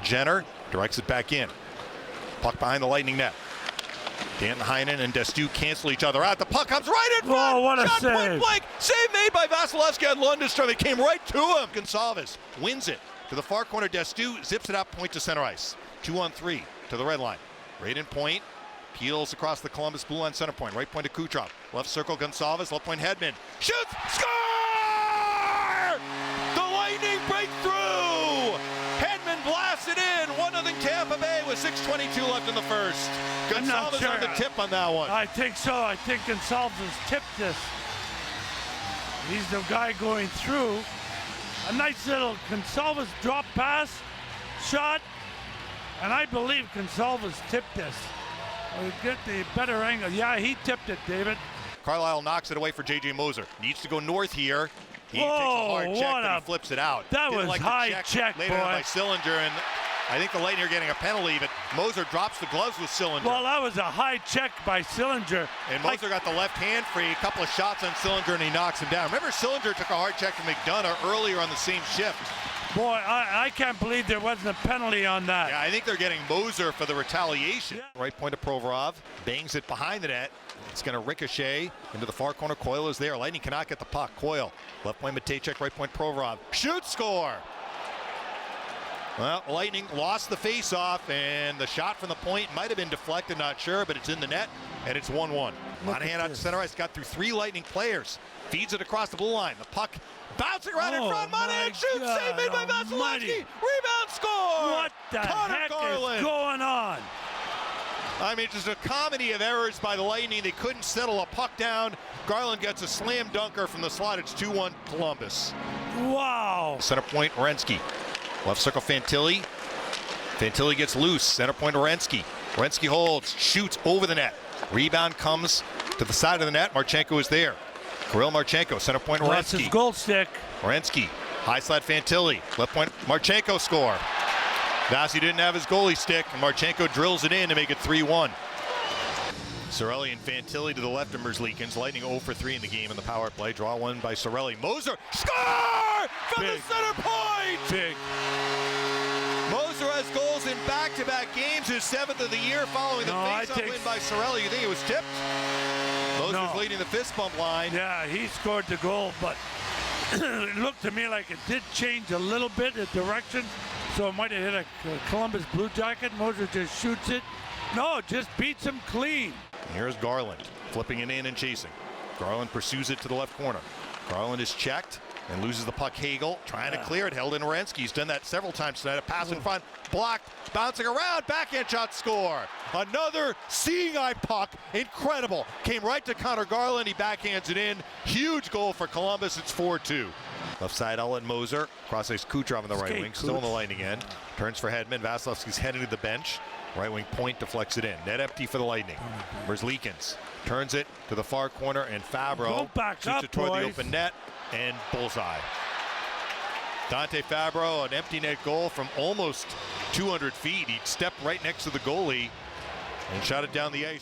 Jenner directs it back in. Puck behind the Lightning net. Dan Heinen and Destu cancel each other out. The puck comes right in front. Oh, what a Shot save. point blank. Save made by Vasilevsky on Lundestrom. It came right to him. Gonsalves wins it to the far corner. Destu zips it out point to center ice. 2-on-3 to the red line. Right in point. Peels across the Columbus blue line center point. Right point to Kucherov. Left circle Gonsalves. Left point Hedman. Shoots. Score! The Lightning break through. Hedman blasts it in. 1-0 Tampa Bay with 6:22 left in the first. Gonsalves sure. on the tip on that one. I think so. I think Gonsalves has tipped this. He's the guy going through. A nice little Gonsalves drop pass, shot, and I believe Gonsalves tipped this. We'll get the better angle. Yeah, he tipped it, David. Carlisle knocks it away for J.J. Moser. Needs to go north here. He takes a Whoa, hard check, what but he a- flips it out. that Didn't was like the high check, laid it in boy. by Sillinger, and I think the Lightning are getting a penalty, but Moser drops the gloves with Sillinger. Well, that was a high check by Sillinger. And Moser got the left hand free, a couple of shots on Sillinger, and he knocks him down. Remember, Sillinger took a hard check to McDonough earlier on the same shift. Boy, I can't believe there wasn't a penalty on that. Yeah, I think they're getting Moser for the retaliation. Yeah. Right point to Provorov, bangs it behind the net. It's going to ricochet into the far corner. Coyle is there. Lightning cannot get the puck. Coyle, left point Matejchuk, right point Provorov. Shoot, score! Well, Lightning lost the face-off, and the shot from the point might have been deflected, not sure, but it's in the net, and it's 1-1. Monahan out to center ice, got through 3 Lightning players. Feeds it across the blue line. The puck bouncing right in front. Monahan shoots, God save made by almighty. Vasilevsky. Rebound score! What the Connor heck Garland. is going on? I mean, it's just a comedy of errors by the Lightning. They couldn't settle a puck down. Garland gets a slam dunker from the slot. It's 2-1 Columbus. Wow. Center point, Werenski. Left circle, Fantilli. Fantilli gets loose. Center point, Werenski. Werenski holds, shoots over the net. Rebound comes to the side of the net. Marchenko is there. Kirill Marchenko, center point, That's his Werenski. goal stick. Werenski, high slide, Fantilli. Left point, Marchenko score. Vasi didn't have his goalie stick, and Marchenko drills it in to make it 3-1. Cirelli and Fantilli to the left of Merzlikins. Lightning 0 for 3 in the game in the power play. Draw one by Cirelli. Moser, score! From Big. the center point! Big. Moser has goals in back-to-back games, his 7th of the year following the No, I face-off think- win by Cirelli. You think it was tipped? Moser's No. leading the fist bump line. Yeah, he scored the goal, but it looked to me like it did change a little bit the direction, so it might have hit a Columbus Blue Jacket. Moser just shoots it. No, just beats him clean. Here's Garland, flipping it in and chasing. Garland pursues it to the left corner. Garland is checked and loses the puck. Hagel trying to clear it, held in Werenski. He's done that several times tonight. A pass in front, blocked, bouncing around, backhand shot, score. Another seeing eye puck, incredible. Came right to Connor Garland, he backhands it in. Huge goal for Columbus, it's 4-2. Left side, Ellen Moser. Cross ice Kucherov on the right Skate, wing, still on the Kuch. Lightning end. Turns for Hedman. Vasilevsky's heading to the bench. Right wing point deflects it in. Net empty for the Lightning. Merzlikins turns it to the far corner, and Fabro Go back shoots up, it toward the boys. open net, and bullseye. Dante Fabro, an empty net goal from almost 200 feet. He stepped right next to the goalie and shot it down the ice.